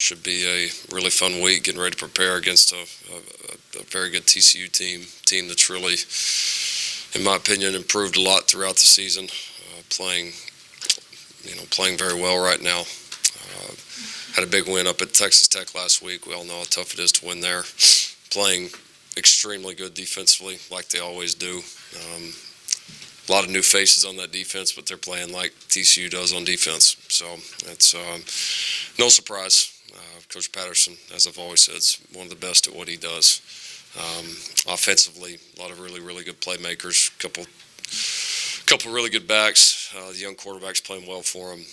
Should be a really fun week, getting ready to prepare against a very good TCU team that's really, in my opinion, improved a lot throughout the season, playing very well right now. Had a big win up at Texas Tech last week. We all know how tough it is to win there. Playing extremely good defensively, like they always do. A lot of new faces on that defense, but they're playing like TCU does on defense. So it's no surprise. Coach Patterson, as I've always said, is one of the best at what he does. Offensively, a lot of really, really good playmakers. Couple really good backs. The young quarterback's playing well for him.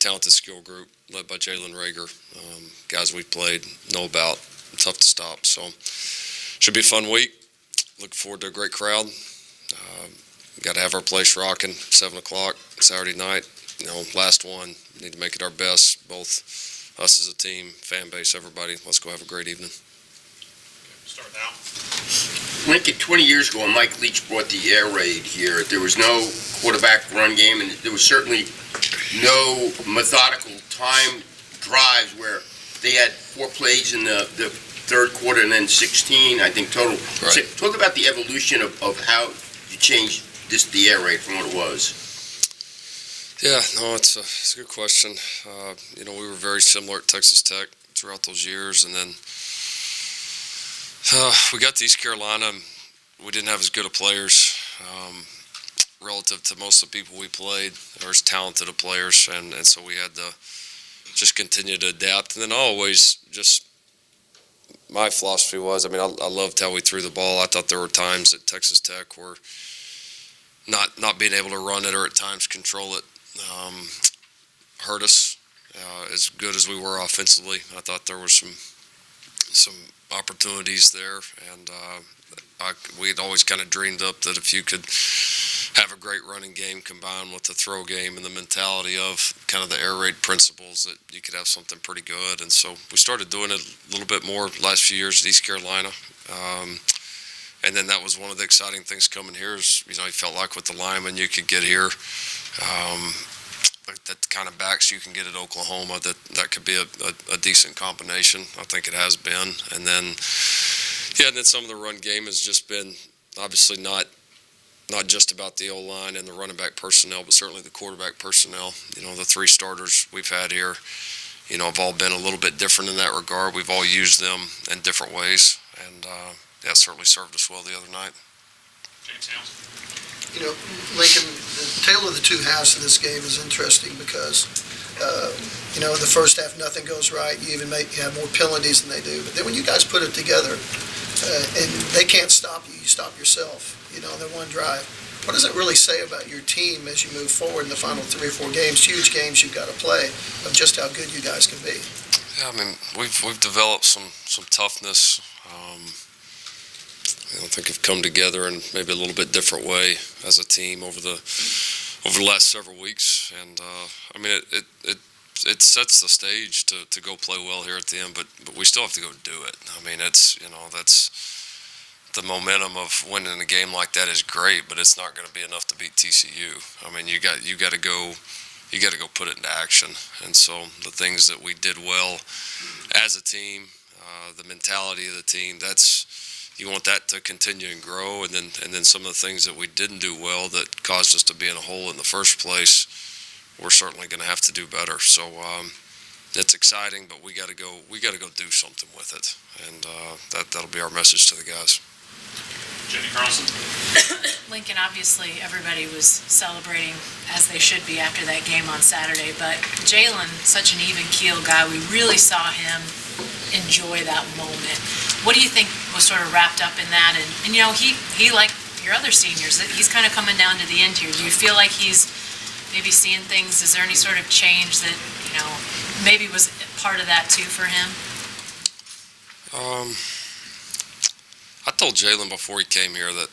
Talented skill group led by Jalen Rager. Guys we've played, know about, tough to stop. So should be a fun week. Looking forward to a great crowd. Got to have our place rocking. 7 o'clock Saturday night. Last one. Need to make it our best, both us as a team, fan base, everybody. Let's go have a great evening. Start now. Lincoln, 20 years ago, when Mike Leach brought the air raid here, there was no quarterback run game, and there was certainly no methodical time drives where they had 4 plays in the third quarter and then 16, I think, total. Right. So talk about the evolution of how you changed the air raid from what it was. Yeah, no, it's a good question. We were very similar at Texas Tech throughout those years, and then we got to East Carolina. We didn't have as good of players relative to most of the people we played, or as talented of players, and so we had to just continue to adapt. And then always just my philosophy was, I loved how we threw the ball. I thought there were times at Texas Tech where not being able to run it or at times control it hurt us as good as we were offensively. I thought there were some opportunities there, and we had always kind of dreamed up that if you could have a great running game combined with the throw game and the mentality of kind of the air raid principles, that you could have something pretty good. And so we started doing it a little bit more last few years at East Carolina. And then that was one of the exciting things coming here is, you felt like with the linemen you could get here, that kind of backs you can get at Oklahoma, that could be a decent combination. I think it has been. And then some of the run game has just been obviously not just about the O-line and the running back personnel, but certainly the quarterback personnel. The 3 starters we've had here, have all been a little bit different in that regard. We've all used them in different ways, and that certainly served us well the other night. James Hamilton. Lincoln, the tale of the two halves of this game is interesting because, in the first half, nothing goes right. You have more penalties than they do. But then when you guys put it together, and they can't stop you, you stop yourself, in one drive. What does it really say about your team as you move forward in the final 3 or 4 games, huge games you've got to play, of just how good you guys can be? Yeah, we've developed some toughness. I think have come together in maybe a little bit different way as a team over the last several weeks, and it sets the stage to go play well here at the end, but we still have to go do it. It's that's the momentum of winning a game like that is great, but it's not going to be enough to beat TCU. You got to go put it into action, and so the things that we did well as a team, the mentality of the team, you want that to continue and grow, and then some of the things that we didn't do well that caused us to be in a hole in the first place, we're certainly going to have to do better. So it's exciting, but we got to go do something with it, and that'll be our message to the guys. Jenny Carlson. Lincoln, obviously everybody was celebrating as they should be after that game on Saturday, but Jalen, such an even keel guy, we really saw him enjoy that moment. What do you think was sort of wrapped up in that? And he like your other seniors, he's kind of coming down to the end here. Do you feel like he's maybe seeing things? Is there any sort of change that, maybe was part of that too for him? I told Jalen before he came here that,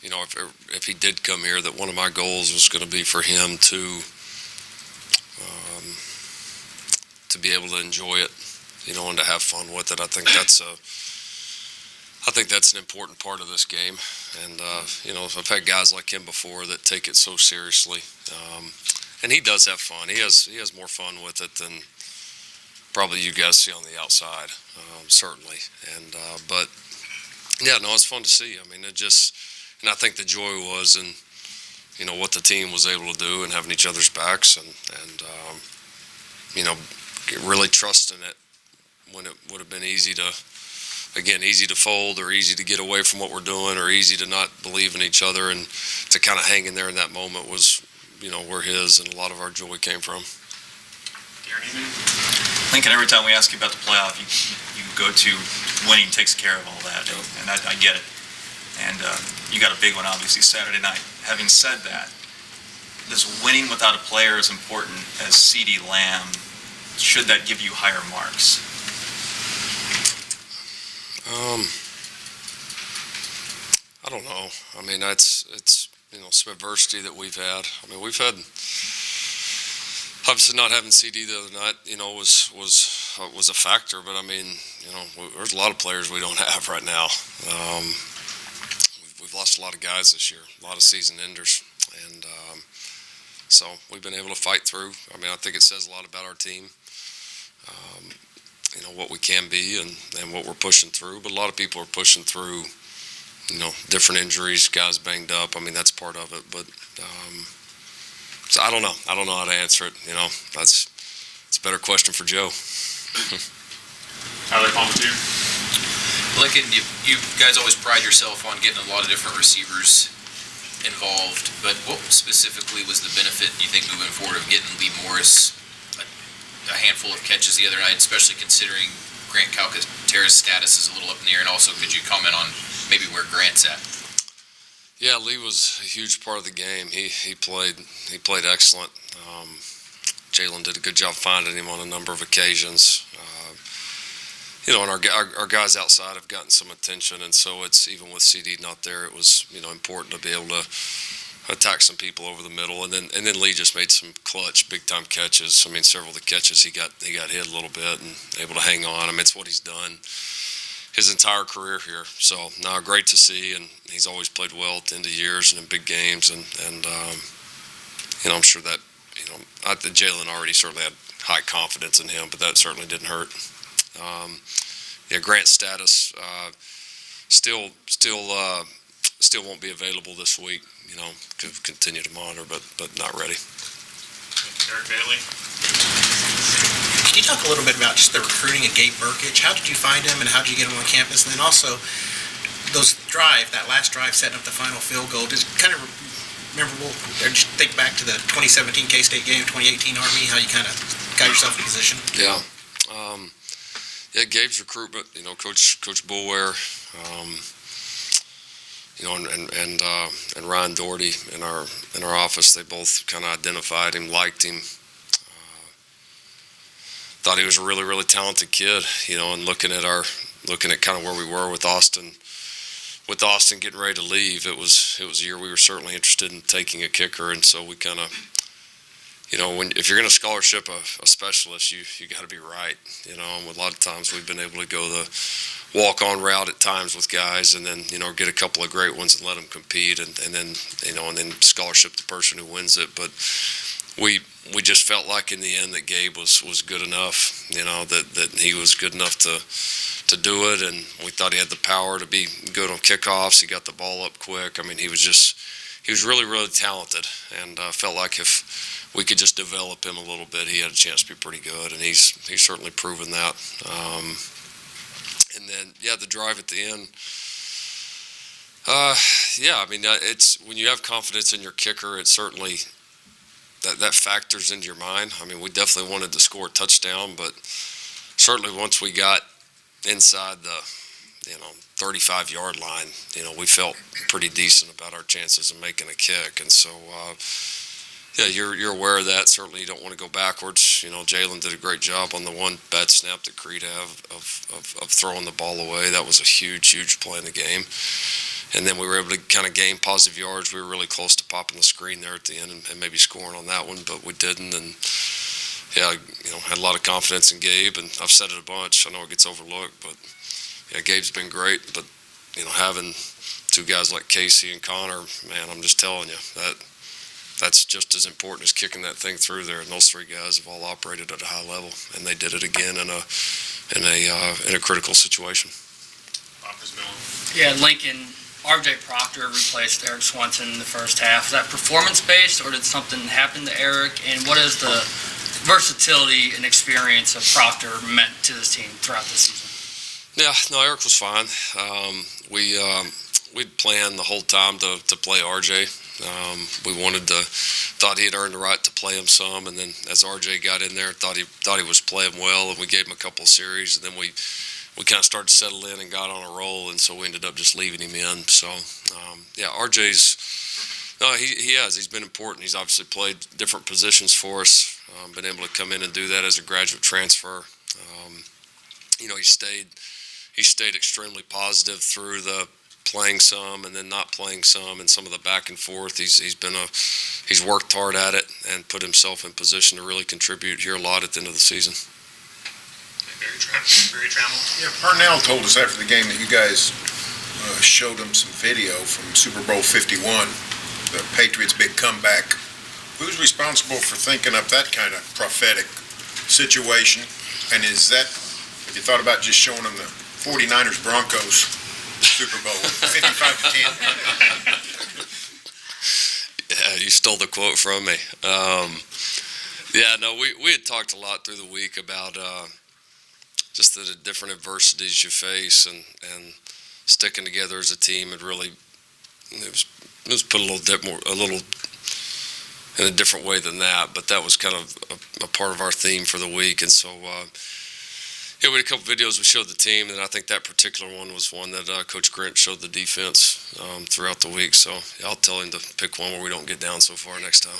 if he did come here, that one of my goals was going to be for him to be able to enjoy it, and to have fun with it. I think that's an important part of this game. And, I've had guys like him before that take it so seriously. and he does have fun. He has more fun with it than probably you guys see on the outside, certainly. And but yeah, no, it's fun to see. I mean, and I think the joy was in what the team was able to do and having each other's backs and really trusting it when it would have been easy to fold or easy to get away from what we're doing or easy to not believe in each other, and to kind of hang in there in that moment was where his and a lot of our joy came from. Lincoln, every time we ask you about the playoff, you go to winning takes care of all that, and I get it. And you got a big one, obviously, Saturday night. Having said that, does winning without a player as important as CeeDee Lamb, should that give you higher marks? I don't know. I mean, it's some adversity that we've had. I mean, we've had obviously not having CD the other night, was a factor. But I mean, there's a lot of players we don't have right now. We've lost a lot of guys this year, a lot of season enders, and so we've been able to fight through. I mean, I think it says a lot about our team. What we can be and what we're pushing through. But a lot of people are pushing through, different injuries, guys banged up. I mean, that's part of it. But so I don't know. I don't know how to answer it. It's a better question for Joe. Tyler Palmatier. Lincoln, you guys always pride yourself on getting a lot of different receivers involved, but what specifically was the benefit, you think, moving forward of getting Lee Morris a handful of catches the other night, especially considering Grant Calcaterra's status is a little up in the air, and also could you comment on maybe where Grant's at? Yeah, Lee was a huge part of the game. He played excellent. Jalen did a good job finding him on a number of occasions. And our guys outside have gotten some attention, and so it's even with CD not there, it was important to be able to attack some people over the middle, and then Lee just made some clutch, big time catches. I mean, several of the catches he got hit a little bit and able to hang on. I mean, it's what he's done his entire career here. So now great to see, and he's always played well at the end of years and in big games, and I'm sure that Jalen already certainly had high confidence in him, but that certainly didn't hurt. Grant's status still won't be available this week. Could continue to monitor, but not ready. Eric Bailey. Can you talk a little bit about just the recruiting of Gabe Burkich? How did you find him, and how did you get him on campus? And then also that last drive setting up the final field goal, just kind of memorable. Or just think back to the 2017 K-State game, 2018 Army, how you kind of got yourself in position. Yeah. Gabe's recruitment, Coach Bullware, and Ryan Doherty in our office, they both kind of identified him, liked him, thought he was a really, really talented kid, and looking at kind of where we were with Austin getting ready to leave, it was a year we were certainly interested in taking a kicker, and so we kind of, if you're going to scholarship a specialist, you got to be right, and a lot of times we've been able to go the walk-on route at times with guys, and then get a couple of great ones and let them compete, and then scholarship the person who wins it. But we just felt like in the end that Gabe was good enough, that he was good enough to do it, and we thought he had the power to be good on kickoffs. He got the ball up quick. I mean, he was really, really talented, and felt like if we could just develop him a little bit, he had a chance to be pretty good, and he's certainly proven that. And then, the drive at the end. It's when you have confidence in your kicker, it certainly that factors into your mind. I mean, we definitely wanted to score a touchdown, but certainly once we got inside the 35-yard line, we felt pretty decent about our chances of making a kick, and so. You're aware of that. Certainly, you don't want to go backwards. Jalen did a great job on the one bad snap that Creed had of throwing the ball away. That was a huge, huge play in the game. And then we were able to kind of gain positive yards. We were really close to popping the screen there at the end and maybe scoring on that one, but we didn't. And had a lot of confidence in Gabe. And I've said it a bunch. I know it gets overlooked, but Gabe's been great. But having two guys like Casey and Connor, man, I'm just telling you that's just as important as kicking that thing through there. And those three guys have all operated at a high level, and they did it again in a critical situation. Yeah, Lincoln, RJ Proctor replaced Eric Swanson in the first half. Is that performance-based, or did something happen to Eric? And what is the versatility and experience of Proctor meant to this team throughout the season? Yeah, no, Eric was fine. We'd planned the whole time to play RJ. We thought he had earned the right to play him some, and then as RJ got in there, thought he was playing well, and we gave him a couple of series, and then we kind of started to settle in and got on a roll, and so we ended up just leaving him in. So, yeah, RJ's, no, he has. He's been important. He's obviously played different positions for us, been able to come in and do that as a graduate transfer. He stayed extremely positive through the playing some and then not playing some and some of the back and forth. He's worked hard at it and put himself in position to really contribute here a lot at the end of the season. Barry Trammell. Yeah, Parnell told us after the game that you guys showed him some video from Super Bowl 51, the Patriots' big comeback. Who's responsible for thinking up that kind of prophetic situation? And have you thought about just showing them the 49ers Broncos Super Bowl 55-10? Yeah, you stole the quote from me. We had talked a lot through the week about just the different adversities you face and sticking together as a team. It was put a little in a different way than that, but that was kind of a part of our theme for the week. And so we had a couple videos we showed the team, and I think that particular one was one that Coach Grant showed the defense throughout the week. So I'll tell him to pick one where we don't get down so far next time.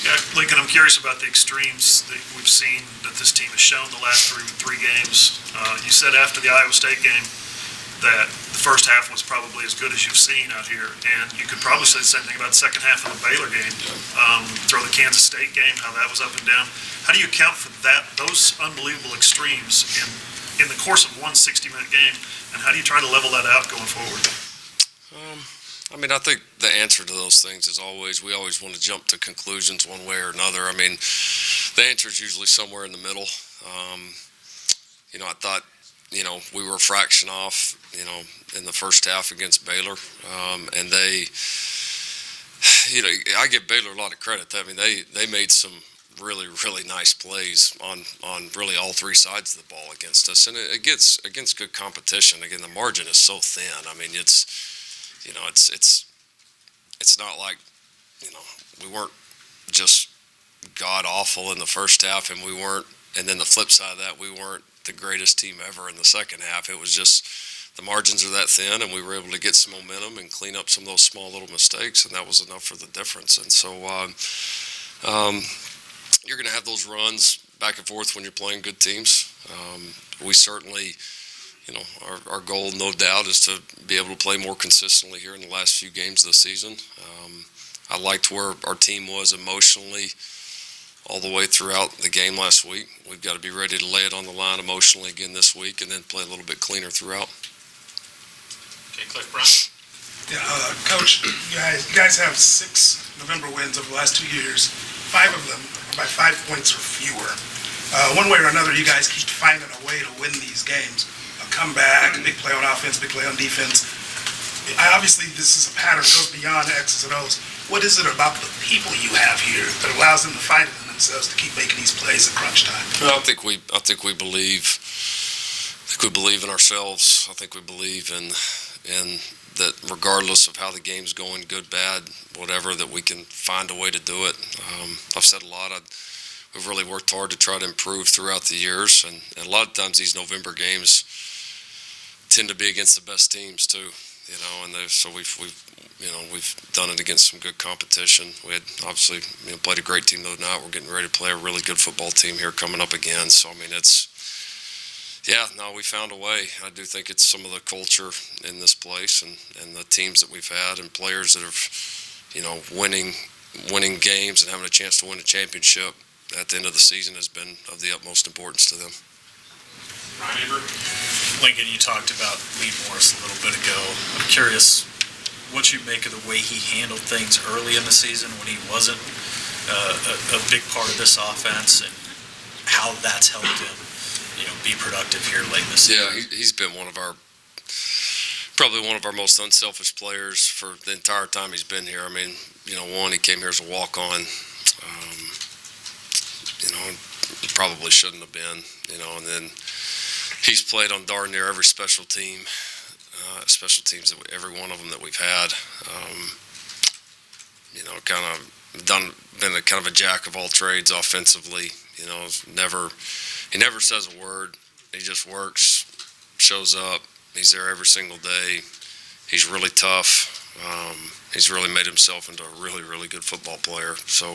Yeah, Lincoln, I'm curious about the extremes that we've seen that this team has shown the last three games. You said after the Iowa State game that the first half was probably as good as you've seen out here, and you could probably say the same thing about the second half of the Baylor game. Throw the Kansas State game, how that was up and down. How do you account for those unbelievable extremes in the course of one 60-minute game, and how do you try to level that out going forward? I think the answer to those things is we always want to jump to conclusions one way or another. The answer is usually somewhere in the middle. I thought, we were a fraction off, in the first half against Baylor. And they, I give Baylor a lot of credit. They made some really, really nice plays on really all three sides of the ball against us. And it gets against good competition. Again, the margin is so thin. It's not like, we weren't just god awful in the first half, and then the flip side of that, we weren't the greatest team ever in the second half. It was just the margins are that thin, and we were able to get some momentum and clean up some of those small little mistakes, and that was enough for the difference. And so you're going to have those runs back and forth when you're playing good teams. We certainly, our goal, no doubt, is to be able to play more consistently here in the last few games of the season. I liked where our team was emotionally all the way throughout the game last week. We've got to be ready to lay it on the line emotionally again this week and then play a little bit cleaner throughout. Okay, Cliff Brown. Yeah, Coach, you guys have 6 November wins over the last 2 years. 5 of them are by 5 points or fewer. One way or another, you guys keep finding a way to win these games. A comeback, a big play on offense, big play on defense. Obviously, this is a pattern that goes beyond X's and O's. What is it about the people you have here that allows them to find it in themselves to keep making these plays at crunch time? Well, I think we believe in ourselves. I think we believe in that regardless of how the game's going, good, bad, whatever, that we can find a way to do it. I've said a lot. We've really worked hard to try to improve throughout the years, and a lot of times these November games tend to be against the best teams too. So we've done it against some good competition. We had obviously played a great team the other night. We're getting ready to play a really good football team here coming up again. So we found a way. I do think it's some of the culture in this place and the teams that we've had and players that have winning games and having a chance to win a championship at the end of the season has been of the utmost importance to them. Ryan Eber. Lincoln, you talked about Lee Morris a little bit ago. I'm curious, what you make of the way he handled things early in the season when he wasn't a big part of this offense, and how that's helped him, be productive here late in the season. Yeah, he's been probably one of our most unselfish players for the entire time he's been here. I mean, one, he came here as a walk-on. Probably shouldn't have been, and then he's played on darn near every special teams, every one of them that we've had. Kind of been a kind of a jack of all trades offensively. He never says a word. He just works, shows up. He's there every single day. He's really tough. He's really made himself into a really, really good football player. So,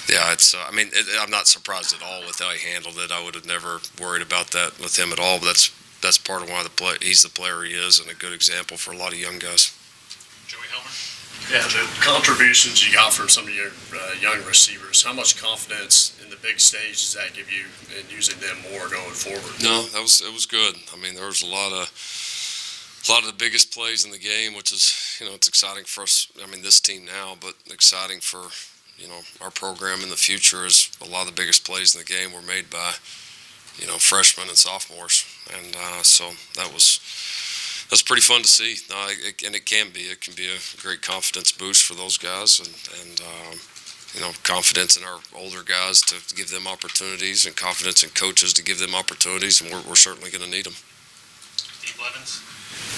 I'm not surprised at all with how he handled it. I would have never worried about that with him at all. But that's part of why he's the player he is, and a good example for a lot of young guys. Joey Helmer? Yeah, the contributions you got from some of your young receivers, how much confidence in the big stage does that give you in using them more going forward? No, it was good. I mean, there was a lot of the biggest plays in the game, which is, it's exciting for us. I mean, this team now, but exciting for, our program in the future is a lot of the biggest plays in the game were made by, freshmen and sophomores. And so that's pretty fun to see. It can be a great confidence boost for those guys, and confidence in our older guys to give them opportunities, and confidence in coaches to give them opportunities, and we're certainly going to need them. Steve Levens?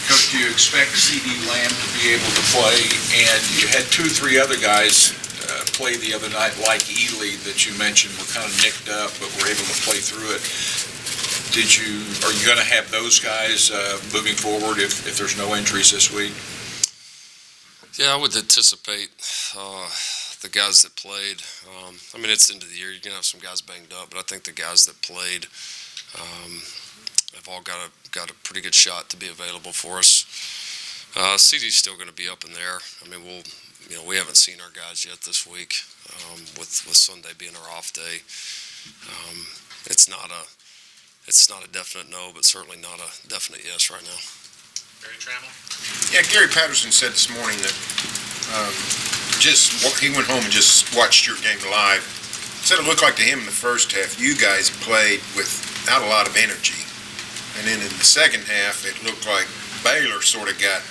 Coach, do you expect C.D. Lamb to be able to play? And you had 2 or 3 other guys play the other night, like Ely, that you mentioned were kind of nicked up, but were able to play through it. Are you going to have those guys moving forward if there's no injuries this week? Yeah, I would anticipate the guys that played. It's the end of the year. You're going to have some guys banged up, but I think the guys that played have all got a pretty good shot to be available for us. CD's still going to be up in there. I mean, we haven't seen our guys yet this week, with Sunday being our off day. It's not a definite no, but certainly not a definite yes right now. Barry Trammell? Yeah, Gary Patterson said this morning that he went home and just watched your game live. Said it looked like to him in the first half, you guys played without a lot of energy. And then in the second half, it looked like Baylor sort of got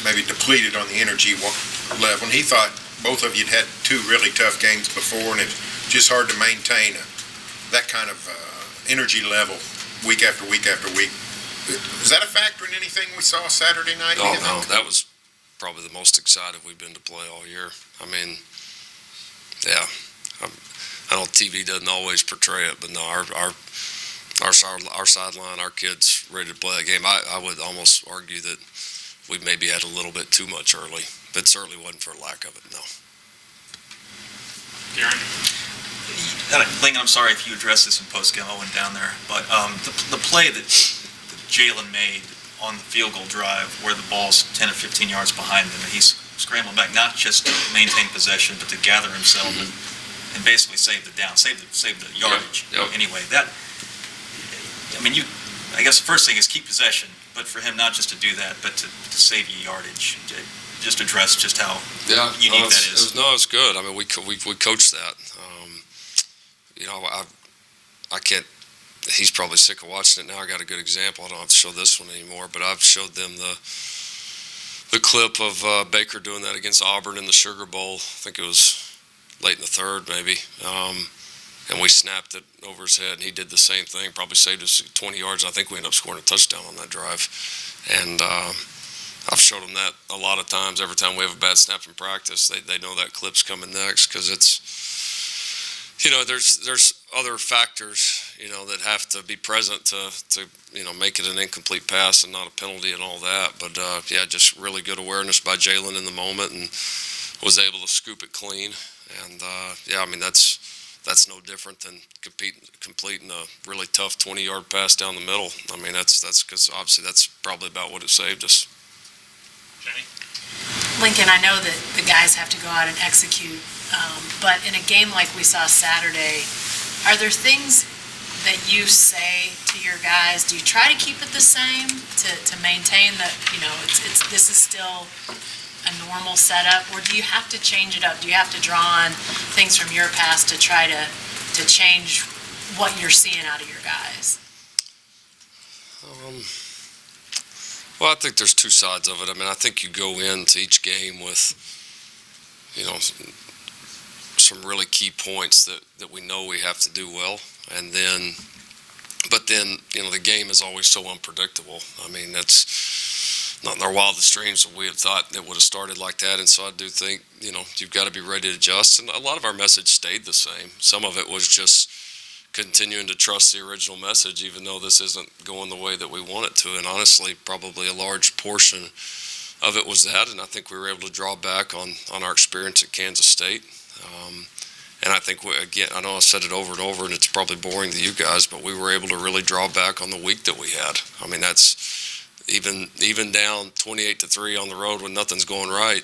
maybe depleted on the energy level. And he thought both of you had 2 really tough games before, and it's just hard to maintain that kind of energy level week after week after week. Is that a factor in anything we saw Saturday night? Oh, no, that was probably the most excited we've been to play all year. I mean, yeah, I know TV doesn't always portray it, but no, our sideline, our kids ready to play that game. I would almost argue that we maybe had a little bit too much early, but it certainly wasn't for lack of it, no. Darren? Lincoln, I'm sorry if you addressed this in postgame. I went down there, but the play that Jalen made on the field goal drive, where the ball's 10 or 15 yards behind him, and he's scrambling back, not just to maintain possession, but to gather himself and basically save the down, save the yardage. Yep. Anyway, I guess the first thing is keep possession, but for him not just to do that, but to save you yardage. Just address just how unique that is. It's good. I mean, we coached that. I can't. He's probably sick of watching it now. I got a good example. I don't have to show this one anymore, but I've showed them the clip of Baker doing that against Auburn in the Sugar Bowl. I think it was late in the third, maybe. And we snapped it over his head, and he did the same thing. Probably saved us 20 yards. I think we ended up scoring a touchdown on that drive. And I've showed them that a lot of times. Every time we have a bad snap in practice, they know that clip's coming next, because it's, there's other factors, that have to be present to make it an incomplete pass and not a penalty and all that. But, just really good awareness by Jalen in the moment, and was able to scoop it clean. And, that's no different than completing a really tough 20-yard pass down the middle. I mean, that's because obviously that's probably about what it saved us. Jenny? Lincoln, I know that the guys have to go out and execute, but in a game like we saw Saturday, are there things that you say to your guys? Do you try to keep it the same to maintain that, this is still a normal setup, or do you have to change it up? Do you have to draw on things from your past to try to change what you're seeing out of your guys? Well, I think there's two sides of it. I mean, I think you go into each game with, some really key points that we know we have to do well. But then, the game is always so unpredictable. I mean, that's not in our wildest dreams that we had thought that would have started like that. And so I do think, you've got to be ready to adjust. And a lot of our message stayed the same. Some of it was just continuing to trust the original message, even though this isn't going the way that we want it to. And honestly, probably a large portion of it was that. And I think we were able to draw back on our experience at Kansas State. And I think, I know I said it over and over, and it's probably boring to you guys, but we were able to really draw back on the week that we had. I mean, that's even down 28-3 on the road when nothing's going right.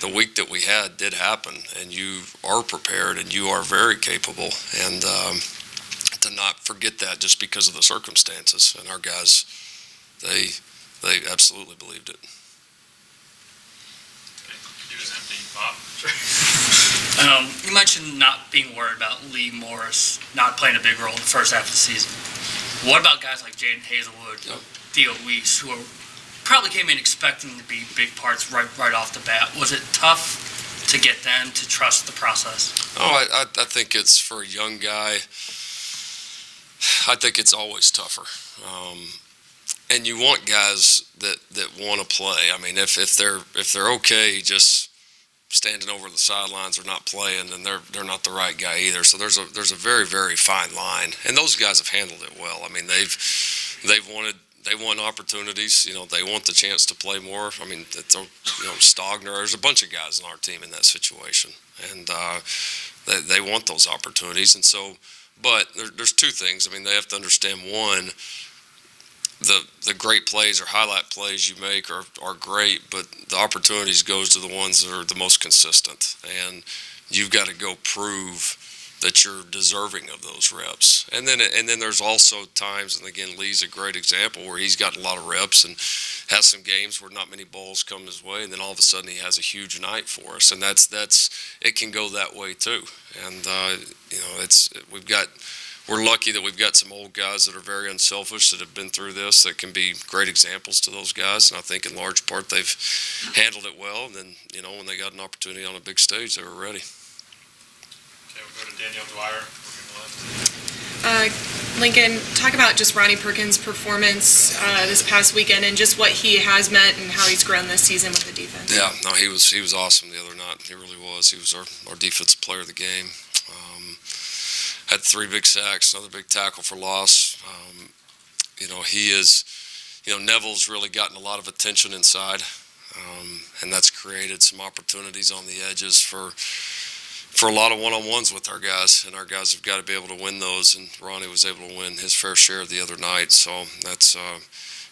The week that we had did happen, and you are prepared, and you are very capable. And to not forget that just because of the circumstances. And our guys, they absolutely believed it. You mentioned not being worried about Lee Morris not playing a big role in the first half of the season. What about guys like Jaden Hazelwood, Theo Weiss, who probably came in expecting to be big parts right off the bat? Was it tough to get them to trust the process? Oh, I think it's, for a young guy, I think it's always tougher. And you want guys that want to play. I mean, if they're okay just standing over the sidelines or not playing, then they're not the right guy either. So there's a very, very fine line, and those guys have handled it well. I mean, they want opportunities. They want the chance to play more. I mean, Stogner. There's a bunch of guys on our team in that situation, and they want those opportunities. And so, but there's two things. I mean, they have to understand, one, the great plays or highlight plays you make are great, but the opportunities goes to the ones that are the most consistent, and you've got to go prove that you're deserving of those reps. And then there's also times, and again, Lee's a great example, where he's got a lot of reps and has some games where not many balls come his way, and then all of a sudden he has a huge night for us, and that's it can go that way too. And we're lucky that we've got some old guys that are very unselfish, that have been through this, that can be great examples to those guys. And I think in large part they've handled it well. And then, when they got an opportunity on a big stage, they were ready. Okay, we'll go to Danielle Dwyer. Lincoln, talk about just Ronnie Perkins' performance this past weekend and just what he has meant and how he's grown this season with the defense. Yeah, no, he was awesome the other night. He really was. He was our defensive player of the game. Had 3 big sacks, another big tackle for loss. He is, Neville's really gotten a lot of attention inside, and that's created some opportunities on the edges for a lot of one-on-ones with our guys, and our guys have got to be able to win those, and Ronnie was able to win his fair share the other night. So that's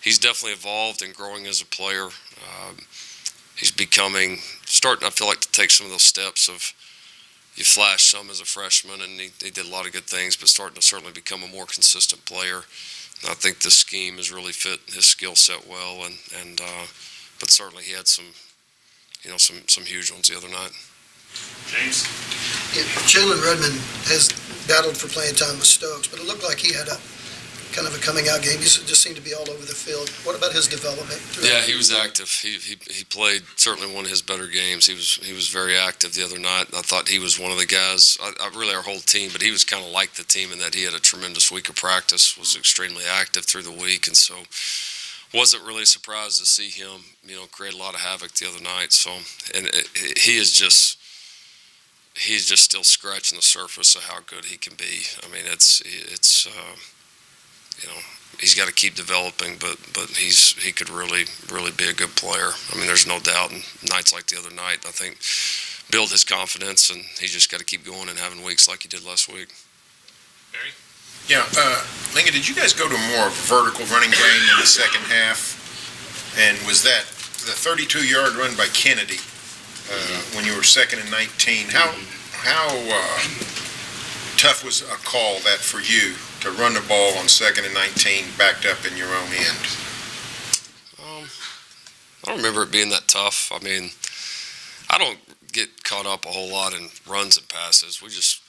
he's definitely evolved and growing as a player. He's starting, I feel like, to take some of those steps of, you flashed some as a freshman, and he did a lot of good things, but starting to certainly become a more consistent player. And I think the scheme has really fit his skill set well, but certainly he had some huge ones the other night. James? Jalen Redmond has battled for playing time with Stokes, but it looked like he had a kind of a coming-out game. He just seemed to be all over the field. What about his development? Yeah, he was active. He played certainly one of his better games. He was very active the other night. I thought he was one of the guys, really our whole team, but he was kind of like the team in that he had a tremendous week of practice, was extremely active through the week, and so wasn't really surprised to see him, create a lot of havoc the other night. So, and he's just still scratching the surface of how good he can be. I mean, it's he's got to keep developing, but he could really, really be a good player. I mean, there's no doubt. And nights like the other night, I think, build his confidence, and he's just got to keep going and having weeks like he did last week. Barry? Yeah, Lincoln, did you guys go to a more vertical running game in the second half? And was that the 32-yard run by Kennedy when you were 2nd and 19? How tough was a call that for you to run the ball on 2nd and 19 backed up in your own end? I don't remember it being that tough. I mean, I don't get caught up a whole lot in runs and passes. We just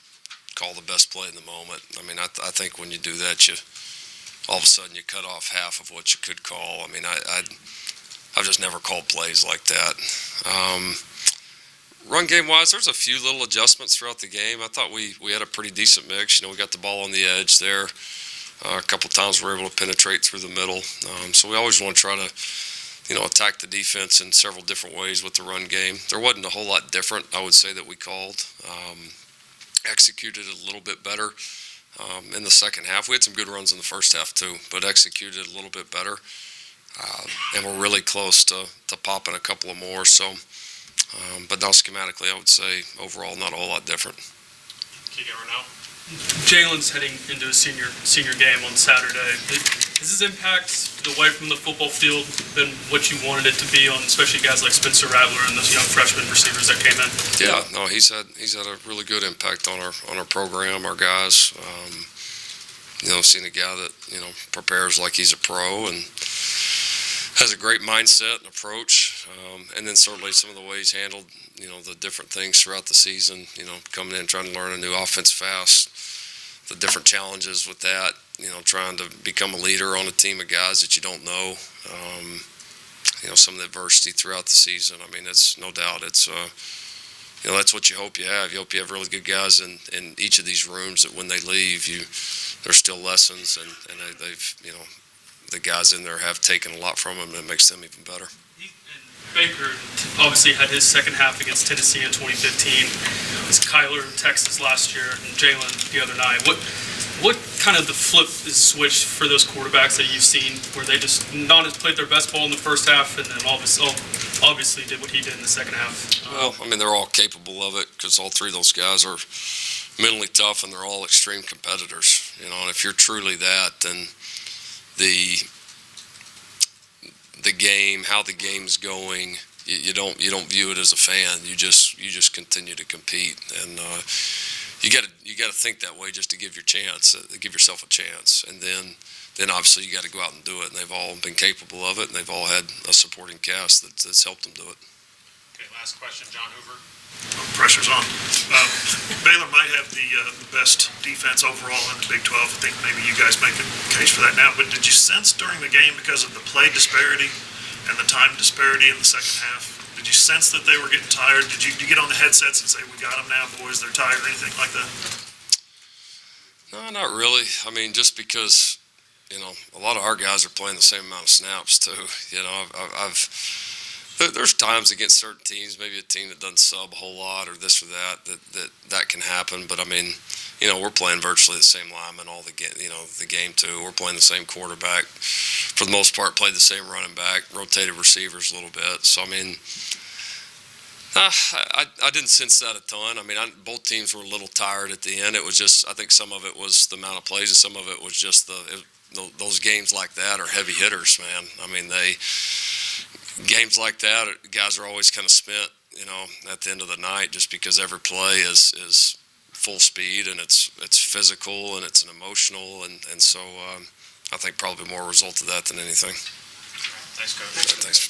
call the best play in the moment. I mean, I think when you do that, all of a sudden you cut off half of what you could call. I mean, I've just never called plays like that. Run game wise, there's a few little adjustments throughout the game. I thought we had a pretty decent mix. We got the ball on the edge there. A couple times we were able to penetrate through the middle. So we always want to try to, attack the defense in several different ways with the run game. There wasn't a whole lot different, I would say, that we called. Executed a little bit better in the second half. We had some good runs in the first half too, but executed a little bit better. And we're really close to popping a couple of more. So, but now schematically, I would say overall not a whole lot different. Jalen's heading into a senior game on Saturday. Has his impact away from the football field been what you wanted it to be on, especially guys like Spencer Rattler and those young freshman receivers that came in? Yeah, no, he's had a really good impact on our program, our guys. Seeing a guy that prepares like he's a pro and has a great mindset and approach, and then certainly some of the ways handled the different things throughout the season. Coming in trying to learn a new offense fast, the different challenges with that. Trying to become a leader on a team of guys that you don't know. Some of the adversity throughout the season. I mean, it's no doubt. It's that's what you hope you have. You hope you have really good guys in each of these rooms that when they leave, there's still lessons, and they've the guys in there have taken a lot from them, and it makes them even better. Baker obviously had his second half against Tennessee in 2015. It was Kyler in Texas last year and Jalen the other night. What kind of the flip is switched for those quarterbacks that you've seen where they just not as played their best ball in the first half and then obviously did what he did in the second half? Well, I mean, they're all capable of it because all three of those guys are mentally tough and they're all extreme competitors. And if you're truly that, then the game, how the game's going, you don't view it as a fan. You just continue to compete, and you got to think that way just to give yourself a chance, and then obviously you got to go out and do it. And they've all been capable of it, and they've all had a supporting cast that's helped them do it. Okay, last question, John Hoover. Pressure's on. Baylor might have the best defense overall in the Big 12. I think maybe you guys make a case for that now. But did you sense during the game, because of the play disparity and the time disparity in the second half, did you sense that they were getting tired? Did you get on the headsets and say, "We got them now, boys, they're tired," or anything like that? No, not really. I mean, just because a lot of our guys are playing the same amount of snaps too. There's times against certain teams, maybe a team that doesn't sub a whole lot or this or that can happen. But I mean, we're playing virtually the same linemen all the game too. We're playing the same quarterback for the most part. Played the same running back, rotated receivers a little bit. So I mean, I didn't sense that a ton. I mean, both teams were a little tired at the end. It was just, I think some of it was the amount of plays, and some of it was just those games like that are heavy hitters, man. I mean, games like that, guys are always kind of spent, at the end of the night, just because every play is full speed and it's physical and it's an emotional, and so I think probably more a result of that than anything. Thanks, Coach. Thanks.